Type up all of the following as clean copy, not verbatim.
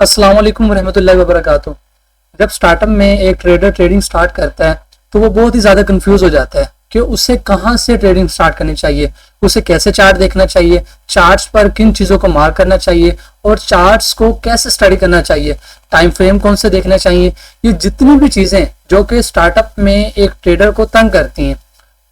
अस्सलाम वालेकुम रहमतुल्लाहि व बरकातुहू। जब स्टार्टअप में एक ट्रेडर ट्रेडिंग स्टार्ट करता है तो वो बहुत ही ज़्यादा कंफ्यूज हो जाता है कि उसे कहाँ से ट्रेडिंग स्टार्ट करनी चाहिए, उसे कैसे चार्ट देखना चाहिए, चार्ट्स पर किन चीज़ों को मार्क करना चाहिए और चार्ट्स को कैसे स्टडी करना चाहिए, टाइम फ्रेम कौन से देखना चाहिए। ये जितनी भी चीज़ें जो कि स्टार्टअप में एक ट्रेडर को तंग करती हैं,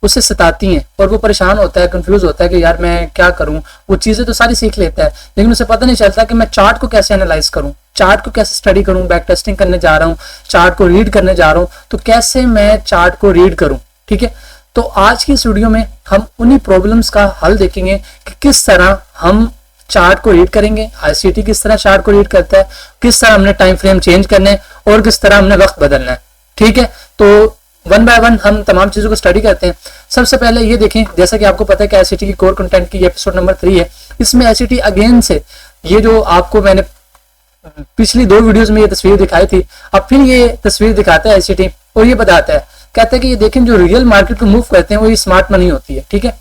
उसे सताती हैं और वो परेशान होता है, कंफ्यूज होता है कि यार मैं क्या करूं। वो चीज़ें तो सारी सीख लेता है लेकिन उसे पता नहीं चलता कि मैं चार्ट को कैसे एनालाइज करूं, चार्ट को कैसे स्टडी करूं। बैक टेस्टिंग करने जा रहा हूं, चार्ट को रीड करने जा रहा हूं, तो कैसे मैं चार्ट को रीड करूं। ठीक है, तो आज की इस वीडियो में हम उन्हीं प्रॉब्लम्स का हल देखेंगे कि किस तरह हम चार्ट को रीड करेंगे, आईसीटी किस तरह चार्ट को रीड करता है, किस तरह हमने टाइम फ्रेम चेंज करने हैं और किस तरह हमने वक्त बदलना है। ठीक है, तो वन बाय वन हम तमाम चीजों को स्टडी करते हैं। सबसे पहले ये देखें, जैसा कि आपको पता है कि आईसीटी की कोर कंटेंट की एपिसोड नंबर 3 है। इसमें आईसीटी अगेन से ये जो आपको मैंने पिछली 2 वीडियोस में ये तस्वीर दिखाई थी, अब फिर ये तस्वीर दिखाता है आईसीटी और ये बताता है, कहता है कि ये देखें जो रियल मार्केट को मूव करते हैं वो ये स्मार्ट मनी होती है। ठीक है,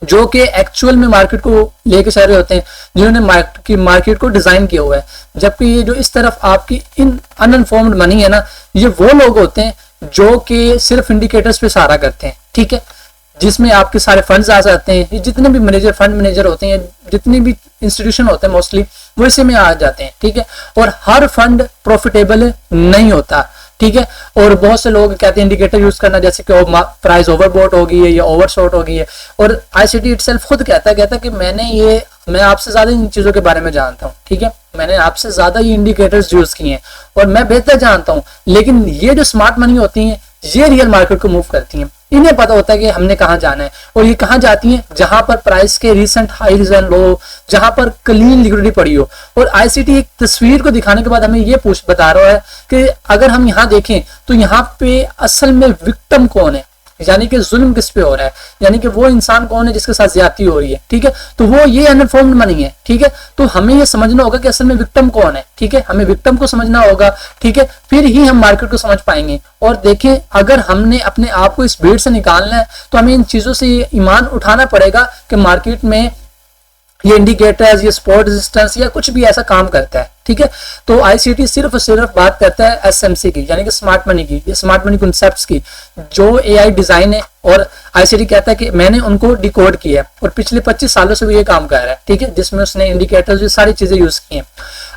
जो कि एक्चुअल में मार्केट को लेके चल रहे होते हैं, जिन्होंने मार्केट को डिजाइन किया हुआ है। जबकि ये जो इस तरफ आपकी इन अनइन्फॉर्म्ड मनी है ना, ये वो लोग होते हैं जो कि सिर्फ इंडिकेटर्स पे सहारा करते हैं। ठीक है, जिसमें आपके सारे फंड्स आ जाते हैं, ये जितने भी मैनेजर फंड मैनेजर होते हैं, जितने भी इंस्टीट्यूशन होते हैं मोस्टली वो इसी में आ जाते हैं। ठीक है, और हर फंड प्रॉफिटेबल नहीं होता। ठीक है, और बहुत से लोग कहते हैं इंडिकेटर यूज करना, जैसे कि प्राइस ओवरबॉट हो गई है या ओवरशॉट हो गई है। और आईसीटी इटसेल्फ खुद कहता है कि मैं आपसे ज्यादा इन चीजों के बारे में जानता हूँ। ठीक है, मैंने आपसे ज्यादा ये इंडिकेटर्स यूज किए हैं और मैं बेहतर जानता हूँ। लेकिन ये जो स्मार्ट मनी होती हैं ये रियल मार्केट को मूव करती हैं। इन्हें पता होता है कि हमने कहाँ जाना है और ये कहाँ जाती हैं, जहां पर प्राइस के रिसेंट हाईज एंड लो, जहां पर क्लीन लिक्विडिटी पड़ी हो। और आईसीटी एक तस्वीर को दिखाने के बाद हमें ये बता रहा है कि अगर हम यहाँ देखें तो यहाँ पे असल में विक्टिम कौन है, यानी कि जुल्म किस पे हो रहा है, यानी कि वो इंसान कौन है जिसके साथ ज्यादती हो रही है। ठीक है, तो वो ये अनइन्फॉर्म्ड मनी है। ठीक है, तो हमें ये समझना होगा कि असल में विक्टिम कौन है। ठीक है, हमें विक्टिम को समझना होगा। ठीक है, फिर ही हम मार्केट को समझ पाएंगे। और देखें, अगर हमने अपने आप को इस भीड़ से निकालना है तो हमें इन चीजों से ये ईमान उठाना पड़ेगा कि मार्केट में ये इंडिकेटर्स, ये सपोर्ट रेजिस्टेंस या कुछ भी ऐसा काम करता है। ठीक है, तो आईसीटी सिर्फ और सिर्फ बात करता है एसएमसी की, यानी कि स्मार्ट मनी की, ये स्मार्ट मनी कॉन्सेप्ट्स की, जो एआई डिजाइन है। और आईसीटी कहता है कि मैंने उनको डिकोड किया है और पिछले 25 सालों से भी ये काम कर रहा है। ठीक है, जिसमें उसने इंडिकेटर्स, ये सारी चीजें यूज की हैं।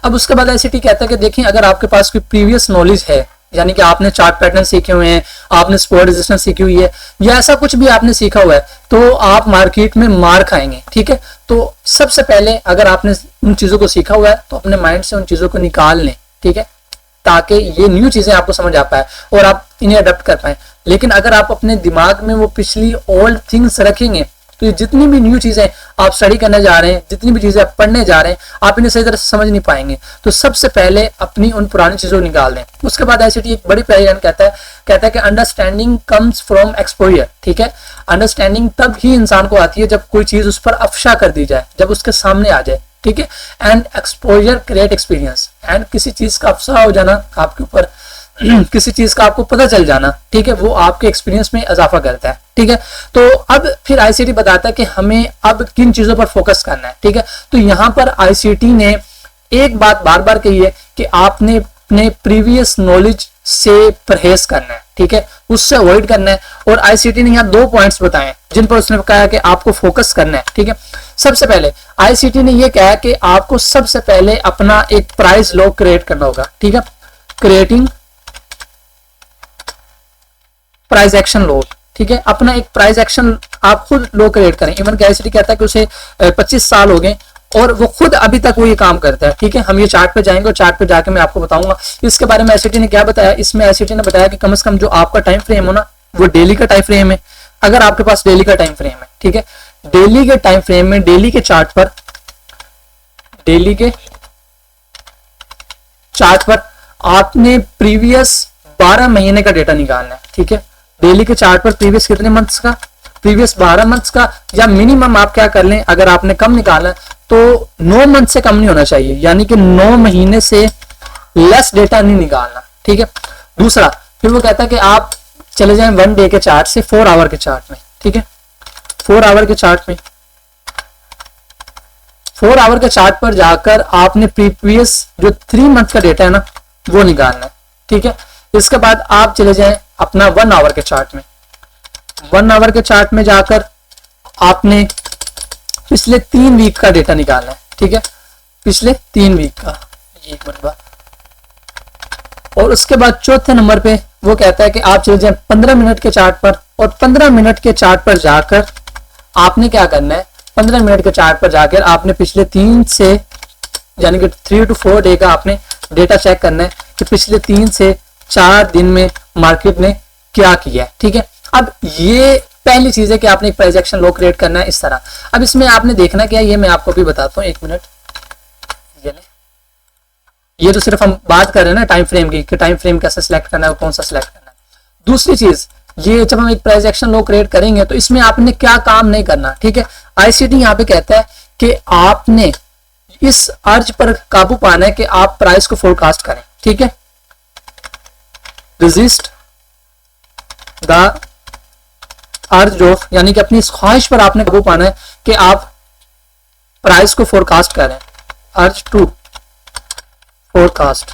अब उसके बाद आईसीटी कहता है कि देखें, अगर आपके पास कोई प्रीवियस नॉलेज है, यानी कि आपने चार्ट पैटर्न सीखे हुए हैं, आपने सपोर्ट रेजिस्टेंस सीखी हुई है या ऐसा कुछ भी आपने सीखा हुआ है, तो आप मार्केट में मार खाएंगे। ठीक है, तो सबसे पहले अगर आपने उन चीजों को सीखा हुआ है तो अपने माइंड से उन चीजों को निकाल लें। ठीक है, ताकि ये न्यू चीजें आपको समझ आ पाए और आप इन्हें अडॉप्ट कर पाए। लेकिन अगर आप अपने दिमाग में वो पिछली ओल्ड थिंग्स रखेंगे तो ये जितनी भी न्यू चीजें आप स्टडी करने जा रहे हैं, जितनी भी चीजें आप पढ़ने जा रहे हैं, आप इन्हें सही तरह से समझ नहीं पाएंगे। तो सबसे पहले अपनी उन पुरानी चीजों को निकाल दें। उसके बाद आईसीटी एक बड़ी प्यारी लाइन कहता है कि अंडरस्टैंडिंग कम्स फ्रॉम एक्सपोजर। ठीक है, अंडरस्टैंडिंग तब ही इंसान को आती है जब कोई चीज उस पर अफशा कर दी जाए, जब उसके सामने आ जाए। ठीक है, and exposure create experience. And किसी चीज का अफशा हो जाना आपके ऊपर, किसी चीज का आपको पता चल जाना, ठीक है, वो आपके एक्सपीरियंस में इजाफा करता है। ठीक है, तो अब फिर आईसीटी बताता है कि हमें अब किन चीजों पर फोकस करना है। ठीक है, तो यहाँ पर आईसीटी ने एक बात बार बार कही है कि आपने अपने प्रीवियस नॉलेज से परहेज करना है। ठीक है, उससे अवॉइड करना है। और आईसीटी ने यहाँ 2 पॉइंट्स बताए जिन पर उसने कहा कि आपको फोकस करना है। ठीक है, सबसे पहले आईसीटी ने यह कहा कि आपको सबसे पहले अपना एक प्राइस लो क्रिएट करना होगा। ठीक है, क्रिएटिंग प्राइस एक्शन लो। ठीक है, अपना एक प्राइस एक्शन आप खुद लो क्रिएट करें। इवन आईसीटी कहता है कि उसे 25 साल हो गए और वो खुद अभी तक वो ये काम करता है। ठीक है, हम ये चार्ट पे जाएंगे और चार्ट पे जाके मैं आपको बताऊंगा इसके बारे में आईसीटी ने क्या बताया। इसमें आईसीटी ने बताया कि कम से कम जो आपका टाइम फ्रेम हो ना, वो डेली का टाइम फ्रेम है। अगर आपके पास डेली का टाइम फ्रेम है, ठीक है, डेली के टाइम फ्रेम में, डेली के चार्ट पर आपने प्रीवियस 12 महीने का डेटा निकालना है। ठीक है, डेली के चार्ट पर प्रीवियस कितने मंथ्स का, प्रीवियस 12 मंथ्स का, या मिनिमम आप क्या कर लें, अगर आपने कम निकालना है तो 9 मंथ से कम नहीं होना चाहिए, यानी कि 9 महीने से लेस डेटा नहीं निकालना। ठीक है, दूसरा फिर वो कहता है कि आप चले जाएं 1 डे के चार्ट से 4 आवर के चार्ट में। ठीक है, 4 आवर के चार्ट में 4 आवर के चार्ट पर जाकर आपने प्रीवियस जो 3 मंथ का डेटा है ना वो निकालना है, ठीक है। इसके बाद आप चले जाएं अपना 1 आवर के चार्ट में। 1 आवर के चार्ट में जाकर आपने पिछले 3 वीक का डेटा निकालना है, ठीक है, पिछले 3 वीक का। एक मिनट बाद, और उसके बाद चौथे नंबर पे वो कहता है कि आप चले जाएं 15 मिनट के चार्ट पर, और 15 मिनट के चार्ट पर जाकर आपने क्या करना है, 15 मिनट के चार्ट पर जाकर आपने पिछले 3 से यानी कि 3 to 4 डे का आपने डेटा चेक करना है कि पिछले 3 से 4 दिन में मार्केट ने क्या किया है, ठीक है। अब ये पहली चीज है कि आपने एक प्राइस एक्शन लो क्रिएट करना है इस तरह। अब इसमें आपने देखना क्या है, ये मैं आपको भी बताता हूँ, 1 मिनट। ये तो सिर्फ हम बात कर रहे हैं ना टाइम फ्रेम की, कि टाइम फ्रेम कैसे सिलेक्ट करना है और कौन सा सिलेक्ट करना है। दूसरी चीज, ये जब हम एक प्राइस एक्शन लो क्रिएट करेंगे तो इसमें आपने क्या काम नहीं करना, ठीक है। आईसीटी यहाँ पे कहता है कि आपने इस अर्ज पर काबू पाना है कि आप प्राइस को फोरकास्ट करें, ठीक है। रेजिस्ट द अर्ज ऑफ, यानी कि अपनी इस ख्वाहिश पर आपने काबू पाना है कि आप प्राइस को फोरकास्ट करें। अर्ज टू फोरकास्ट,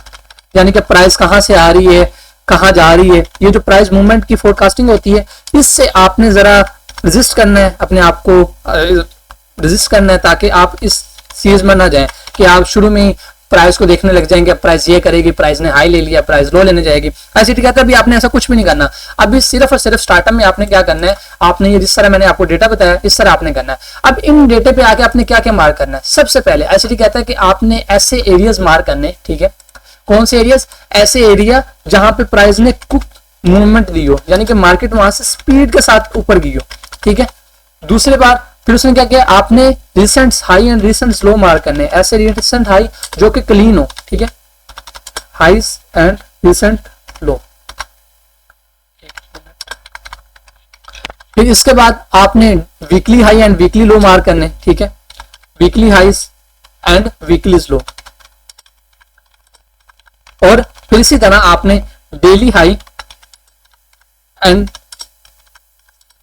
यानी कि प्राइस कहां से आ रही है, कहां जा रही है, ये जो प्राइस मूवमेंट की फोरकास्टिंग होती है, इससे आपने जरा रेजिस्ट करना है, अपने आप को रेजिस्ट करना है, ताकि आप इस चीज में ना जाएं कि आप शुरू में ही प्राइस को देखने लग जाएंगे, प्राइस ये करेगी, प्राइस ने हाई ले लिया, प्राइस लो लेने जाएगी। ऐसे कहता है अभी आपने ऐसा कुछ भी नहीं करना। अभी सिर्फ और सिर्फ स्टार्टअप में आपने क्या करना है, आपने ये जिस तरह मैंने आपको डेटा बताया इस तरह आपने करना है। अब इन डेटे पे आके आपने क्या क्या मार्क करना है, सबसे पहले ऐसे कहता है कि आपने ऐसे एरियाज मार्क करने, ठीक है। कौन से एरियाज, ऐसे एरिया जहां पे प्राइस ने कुक मूवमेंट दी हो, यानी कि मार्केट वहां से स्पीड के साथ ऊपर गई हो, ठीक है। दूसरी बार फिर उसने क्या किया, आपने recent high and recent low mark करने, ऐसे रिसेंट हाई जो कि क्लीन हो, ठीक है, हाईज एंड रिसेंट लो। फिर इसके बाद आपने weekly high and weekly low mark करने, ठीक है, वीकली हाईज एंड वीकली लो। और फिर इसी तरह आपने daily high and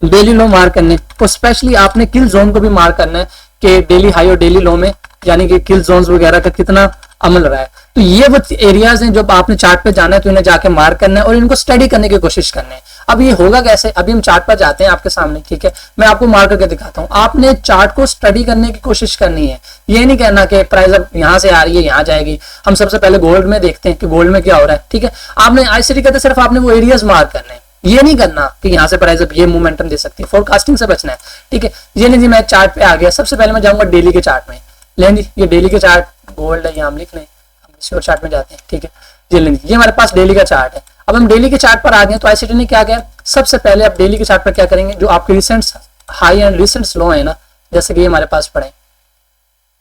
daily low mark करने, और स्पेशली आपने किल जोन को भी मार्क करना है कि डेली हाई और डेली लो में यानी कि किल जोन्स वगैरह का कितना अमल रहा है। तो ये वो एरियाज हैं जो आपने चार्ट पे जाना है, तो इन्हें जाके मार्क करना है और इनको स्टडी करने की कोशिश करनी है। अब ये होगा कैसे, अभी हम चार्ट पर जाते हैं आपके सामने, ठीक है, मैं आपको मार्क करके दिखाता हूँ। आपने चार्ट को स्टडी करने की कोशिश करनी है, ये नहीं कहना कि प्राइस अब यहाँ से आ रही है यहाँ जाएगी। हम सबसे पहले गोल्ड में देखते हैं कि गोल्ड में क्या हो रहा है, ठीक है। आपने आईसीटी कहते सिर्फ आपने वो एरियाज मार्क करने हैं, ये नहीं करना कि यहाँ से प्राइस अब ये मोमेंटम दे सकती है, फोरकास्टिंग से बचना है, ठीक है। ये नहीं जी मैं चार्ट पे आ गया, सबसे पहले मैं जाऊंगा डेली के चार्ट में। लें जी ये डेली के चार्ट, गोल्ड है, यहाँ हम लिख लें, हम किसी और चार्ट में जाते हैं, ठीक है। ये हमारे पास डेली का चार्ट है। अब हम डेली के चार्ट पर आ गए तो आईसीटी ने क्या किया, सबसे पहले आप डेली के चार्ट पर क्या करेंगे, जो आपके रिसेंट हाई एंड रिसेंट लो है ना, जैसे कि ये हमारे पास पड़े,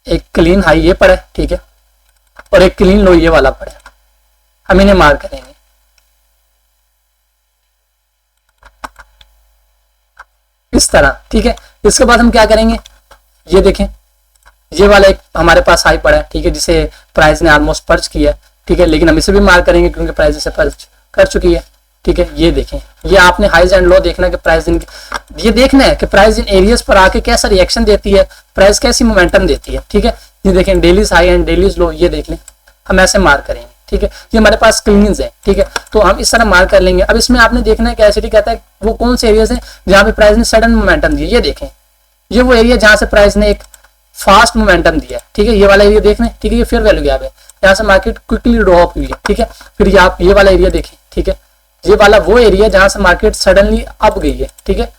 एक क्लीन हाई ये पड़े, ठीक है, और एक क्लीन लो ये वाला पड़े, हम इन्हें मार्क करेंगे इस तरह, ठीक है। इसके बाद हम क्या करेंगे, ये देखें ये वाला एक हमारे पास हाई पड़ा है, ठीक है, जिसे प्राइस ने ऑलमोस्ट पर्च किया, ठीक है, लेकिन हम इसे भी मार्क करेंगे क्योंकि प्राइस इसे पर्च कर चुकी है, ठीक है। ये देखें, ये आपने हाइज एंड लो देखना है कि प्राइस इन, ये देखना है कि प्राइस इन एरियाज पर आके कैसा रिएक्शन देती है, प्राइस कैसी मोमेंटम देती है, ठीक है। ये देखें डेलीज हाई एंड डेलीज लो, ये देख लें, हम ऐसे मार्क करेंगे, ठीक है। ये हमारे पास क्लीन्स है, ठीक है, तो हम इस तरह मार्क कर लेंगे। अब इसमें आपने देखना है कि आईसीटी कहता है वो कौन से एरियाज हैं जहां पे प्राइस ने सडन मोमेंटम दिया। ये देखें, ये वो एरिया जहां से प्राइस ने एक फास्ट मोमेंटम दिया, ठीक है, ये वाला एरिया देख लें, ठीक है, ये फेयर वैल्यू गैप है, यहाँ से मार्केट क्विकली ड्रॉप हुई है, ठीक है। फिर आप ये वाला एरिया देखें, ठीक है, ये वाला वो एरिया जहां से मार्केट सडनली अप गई है, ठीक है,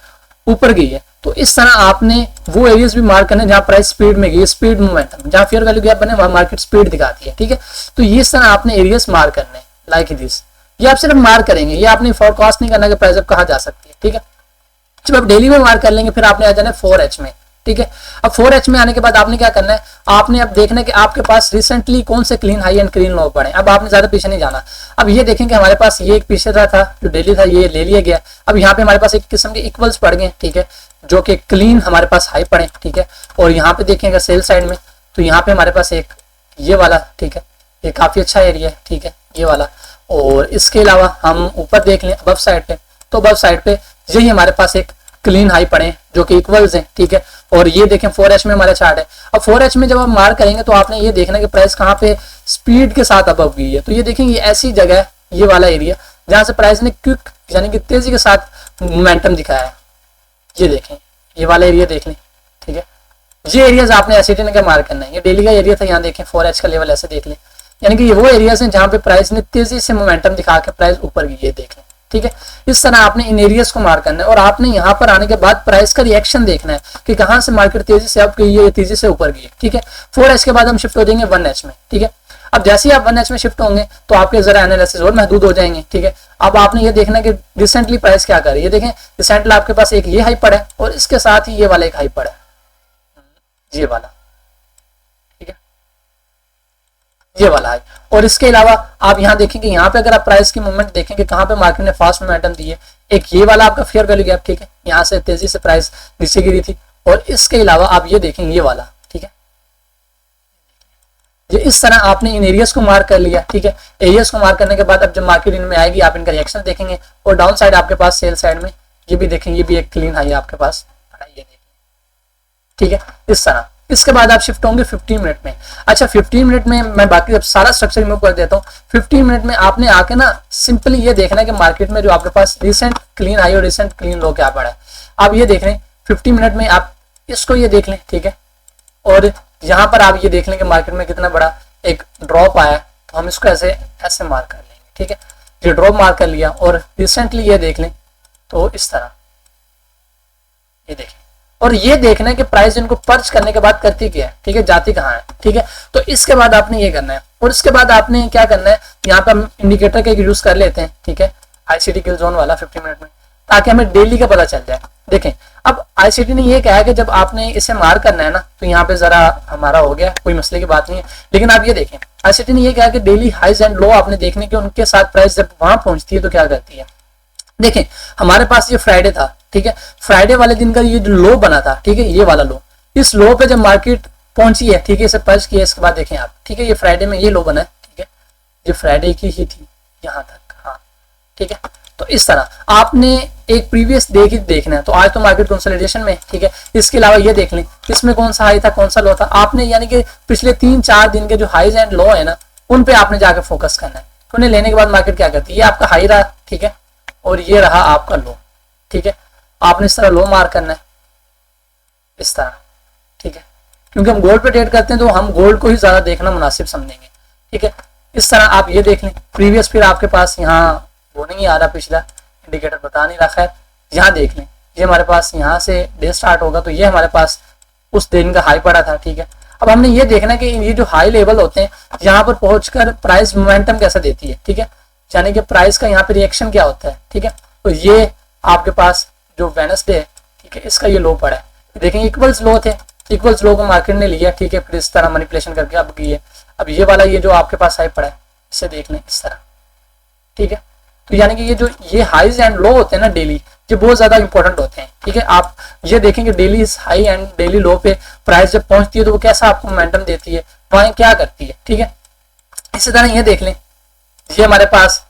ऊपर गई है। तो इस तरह आपने वो एरियाज भी मार्क करने जहां प्राइस स्पीड में गई, स्पीड मोमेंटम, जहां फेयर वैल्यू गैप बने वहां मार्केट स्पीड दिखाती है, ठीक है। तो ये इस तरह आपने एरियाज मार्क करने लाइक दिस, ये आप सिर्फ मार्क करेंगे, ये आपने फोरकास्ट नहीं करना कि प्राइस अब कहाँ जा सकती है, ठीक है। जब आप डेली में मार्क कर लेंगे फिर आपने आ जाना है 4H में, ठीक है। अब 4H में आने के बाद आपने क्या करना है, आपने अब देखना है कि आपके पास रिसेंटली कौन से क्लीन हाई एंड क्लीन लो पड़े। अब आपने ज्यादा पीछे नहीं जाना। अब ये देखेंगे हमारे पास ये एक पीछे था जो डेली था, ये ले लिया गया। अब यहाँ पे हमारे पास एक किस्म के इक्वल्स पड़ गए, ठीक है, जो कि क्लीन हमारे पास हाई पड़े, ठीक है। और यहाँ पे देखेंगे सेल साइड में, तो यहाँ पे हमारे पास एक ये वाला, ठीक है, ये काफी अच्छा एरिया है, ठीक है, ये वाला। और इसके अलावा हम ऊपर देख लें अबव साइड पे, तो अबव साइड पे यही हमारे पास एक क्लीन हाई पड़े जो कि इक्वल्स हैं, ठीक है। और ये देखें 4H में हमारा चार्ट है। अब 4H में जब आप मार्क करेंगे तो आपने ये देखना कि प्राइस कहाँ पे स्पीड के साथ अबव गई है। तो ये देखेंगे ये ऐसी जगह है, ये वाला एरिया जहां से प्राइस ने क्विक यानी कि तेजी के साथ मोमेंटम दिखाया है। ये देखें ये वाला एरिया देख लें, ठीक है। ये एरियाज आपने एसिडिन का मार्क करना है। ये डेली का एरिया था, यहाँ देखें 4H का लेवल ऐसे देख लें, यानी कि ये वो एरियाज हैं जहां पे प्राइस ने तेजी से मोमेंटम दिखा के प्राइस ऊपर गई है, देख लें, ठीक है। इस तरह आपने इन एरियाज को मार्क करना है और आपने यहाँ पर आने के बाद प्राइस का रिएक्शन देखना है कि कहाँ से मार्केट तेजी से अप गई है, तेजी से ऊपर गई है, ठीक है। 4H के बाद हम शिफ्ट हो जाएंगे 1H में, ठीक है। अब जैसे ही आप 1H में शिफ्ट होंगे तो आपके जरा एनालिसिस और महदूद हो जाएंगे, ठीक है। अब आपने ये देखना है कि रिसेंटली प्राइस क्या कर रही है। देखें रिसेंटली आपके पास एक ये हाई पड़ा है और इसके साथ ही ये वाला एक हाई पड़ा है, ये वाला, ठीक है, ये वाला है। और इसके अलावा आप यहाँ देखेंगे, यहाँ पे अगर आप प्राइस की मूवमेंट देखेंगे कहाँ पे मार्केट ने फास्ट मोमेंटम दी है, एक ये वाला आपका फेयर वैल्यू गैप, ठीक है, यहाँ से तेजी से प्राइस नीचे गिरी थी। और इसके अलावा आप ये देखेंगे ये वाला, ठीक है, ये इस तरह आपने इन एरियाज को मार्क कर लिया, ठीक है। एरियाज को मार्क करने के बाद अब जब मार्केट इनमें आएगी आप इनका रिएक्शन देखेंगे। और डाउन साइड आपके पास सेल साइड में ये भी देखेंगे, ये भी एक क्लीन हाई आपके पास, ये देखेंगे, ठीक है, इस तरह। इसके बाद आप शिफ्ट होंगे 15 मिनट में। अच्छा 15 मिनट में मैं बाकी अब सारा स्ट्रक्चर रिमूव कर देता हूँ। 15 मिनट में आपने आके ना सिंपली ये देखना है कि मार्केट में जो आपके पास रिसेंट क्लीन हाई और रिसेंट क्लीन लो क्या पड़ा है, आप ये देख लें। 15 मिनट में आप इसको ये देख लें, ठीक है। और यहाँ पर आप ये देख लें कि मार्केट में कितना बड़ा एक ड्रॉप आया है, तो हम इसको ऐसे ऐसे मार्क कर लेंगे, ठीक है। ये ड्रॉप मार्क कर लिया और रिसेंटली ये देख लें तो इस तरह ये देखें। और ये देखना है कि प्राइस इनको पर्च करने के बाद करती क्या है, ठीक है, जाती कहाँ है, ठीक है। तो इसके बाद आपने ये करना है और इसके बाद आपने क्या करना है, यहाँ पे हम इंडिकेटर का यूज कर लेते हैं, ठीक है, ICT किल जोन वाला 15 मिनट में, ताकि हमें डेली का पता चल जाए। देखें अब ICT ने ये कहा है कि जब आपने इसे मार्क करना है ना, तो यहाँ पे जरा हमारा हो गया, कोई मसले की बात नहीं है। लेकिन आप ये देखें ICT ने ये कहा कि डेली हाइज एंड लो आपने देखने के उनके साथ प्राइस जब वहां पहुंचती है तो क्या करती है। देखें हमारे पास ये फ्राइडे था, ठीक है, फ्राइडे वाले दिन का ये जो लो बना था, ठीक है, ये वाला लो, इस लो पे जब मार्केट पहुंची है, ठीक है, इसे पर्च किया, इसके बाद देखें आप, ठीक है, ये फ्राइडे में ये लो बना है, ठीक है, ये फ्राइडे की ही थी यहाँ तक, हाँ, ठीक है। तो इस तरह आपने एक प्रीवियस डे की देखना है। तो आज तो मार्केट कंसोलिडेशन में, ठीक है। इसके अलावा ये देख लें इसमें कौन सा हाई था कौन सा लो था, आपने यानी कि पिछले 3-4 दिन के जो हाईज एंड लो है ना, उन पे आपने जाकर फोकस करना है। तो उन्हें लेने के बाद मार्केट क्या करती है, ये आपका हाई रहा, ठीक है, और ये रहा आपका लो, ठीक है। आपने इस तरह लो मार्क करना है, इस तरह, ठीक है, क्योंकि हम गोल्ड पे ट्रेड करते हैं तो हम गोल्ड को ही ज्यादा देखना मुनासिब समझेंगे, ठीक है। इस तरह आप ये देख लें प्रीवियस, फिर आपके पास यहाँ वो नहीं आ रहा, पिछला इंडिकेटर बता नहीं रहा, खैर यहाँ देख लें, ये हमारे पास यहाँ से डे स्टार्ट होगा तो ये हमारे पास उस दिन का हाई पड़ा था, ठीक है। अब हमने ये देखना कि ये जो हाई लेवल होते हैं यहाँ पर पहुंचकर प्राइस मोमेंटम कैसा देती है, ठीक है, यानी कि प्राइस का यहाँ पे रिएक्शन क्या होता है, ठीक है। तो ये आपके पास जो वेडनेसडे है, ठीक है, इसका ये लो पड़ा है, देखेंगे इक्वल्स लो थे, इक्वल्स लो को मार्केट ने लिया, ठीक है, फिर इस तरह मैनिपुलेशन करके अब गई है। अब ये वाला ये जो आपके पास हाई पड़ा है इसे देख लें इस तरह, ठीक है। तो यानी कि ये हाईज एंड लो होते हैं ना डेली, ये बहुत ज्यादा इंपॉर्टेंट होते हैं, ठीक है। आप ये देखेंगे डेली हाई एंड डेली लो पे प्राइस जब पहुंचती है तो वो कैसा आपको मोमेंटम देती है, वहां क्या करती है, ठीक है। इसी तरह ये देख लें, ये हमारे पास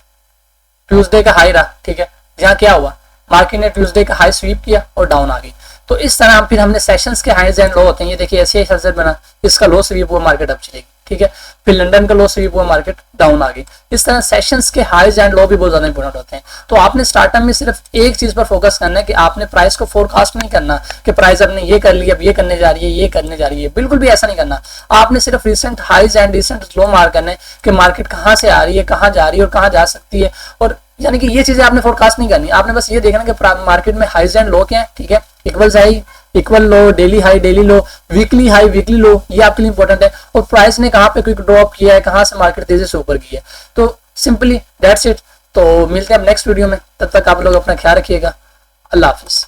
ट्यूसडे का हाई रहा, ठीक है, यहाँ क्या हुआ, मार्केट ने ट्यूसडे का हाई स्वीप किया और डाउन आ गई। तो इस तरह फिर हमने सेशंस के हाईज एंड लो होते हैं, ये देखिए ऐसे ही बना, इसका लो स्वीप हुआ मार्केट अप चलेगी, ठीक है, फिर लंदन का लो स्वीप हुआ मार्केट डाउन आ गई। इस तरह सेशंस के हाईज एंड लो भी बहुत ज्यादा इंपॉर्टेंट होते हैं। तो आपने स्टार्टअप में सिर्फ एक चीज पर फोकस करना है कि आपने प्राइस को फोरकास्ट नहीं करना कि प्राइस आपने ये कर लिया, अब ये करने जा रही है, ये करने जा रही है, बिल्कुल भी ऐसा नहीं करना। आपने सिर्फ recent highs and recent low mark करना है कि मार्केट कहाँ से आ रही है, कहाँ जा रही है और कहाँ जा सकती है। और यानी कि ये चीजें आपने फोरकास्ट नहीं करनी, आपने बस ये देखना कि मार्केट में हाईज एंड लो क्या है, ठीक है, इक्वल्स हाई इक्वल लो, डेली हाई डेली लो, वीकली हाई वीकली लो, ये आपके लिए इंपॉर्टेंट है। और प्राइस ने कहाँ पे क्विक ड्रॉप किया है, कहाँ से मार्केट तेजी से ऊपर की है। तो सिंपली दैट्स इट। तो मिलते हैं अब नेक्स्ट वीडियो में, तब तक आप लोग अपना ख्याल रखिएगा। अल्लाह हाफिज।